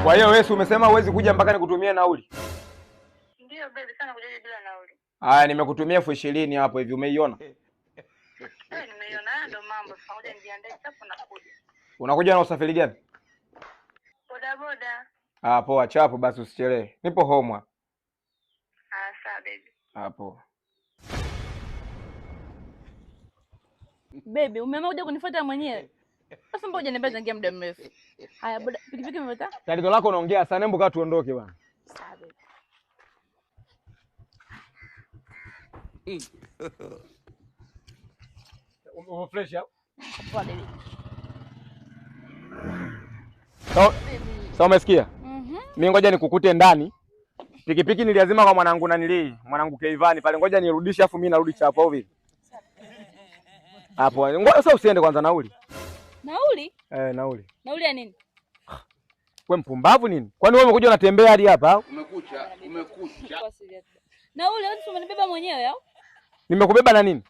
Kwa hiyo wewe umesema huwezi kuja mpaka nikutumie nauli? Ndio baby, sana kuja bila nauli. Haya, nimekutumia 20,000 hapo hivi, umeiona? Nimeiona, ndo mambo. Pamoja nijiandae chapo na kuja. Unakuja na usafiri gani? Boda boda. Poa chapo, basi usichelewe. Nipo home. Sawa baby. Hapo. Baby, umeamua kuja kunifuata mwenyewe? Sasa mbona hujaniambia tangia muda mrefu? Haya, boda, pikipiki umepata? Tatizo lako unaongea sana, hebu kaa tuondoke bwana. Sawa baby. Uko fresh hapo? Poa baby. So umesikia? Mimi ngoja nikukute ndani. Pikipiki niliazima kwa mwanangu mwanangu Keivani pale, ngoja nirudishe afu mimi narudi chapo au vipi? Hapo. Ngoja sasa usiende kwanza nauli. Nauli? Nauli. Nauli ya nini? Wewe mpumbavu nini? Kwani wewe umekuja unatembea hadi hapa au? Umekucha. Nauli wewe umenibeba mwenyewe au? Nimekubeba na nini?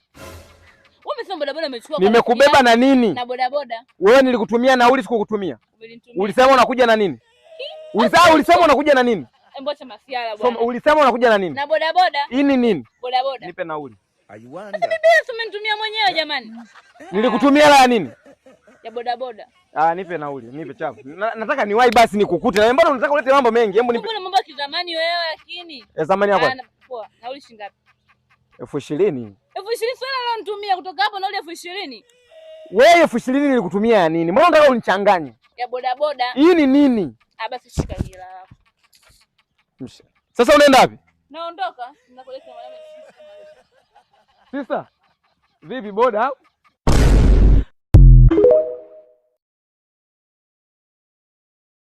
Wewe umesema boda boda umechukua. Nimekubeba na nini? Na boda boda. Wewe nilikutumia nauli sikukutumia. Umenitumia. Ulisema unakuja na nini? Ulisema unakuja na nini? Mbocha masiala bwana. Ulisema unakuja na nini? Na boda boda. Hii ni nini? Boda boda. Nipe nauli. Sasa bibi umenitumia mwenyewe jamani. Nilikutumia la nini? Ya boda boda. Nipe nauli, nipe chapu. Nataka niwahi basi nikukute. Na mbona unataka ulete mambo mengi? Hebu nipe. Mbona mambo ya kizamani wewe lakini? Zamani yako. Poa. Nauli shilingi ngapi? 20,000. 20,000 swala leo nitumia kutoka hapo nauli 20,000. Wewe 20,000 nilikutumia ya nini? Mbona unataka unichanganye? Ya boda boda. Hii ni nini? Basi shika hila hapo. Sasa unaenda wapi? Naondoka. Ninakuleta mwanangu. Sister. Vipi boda?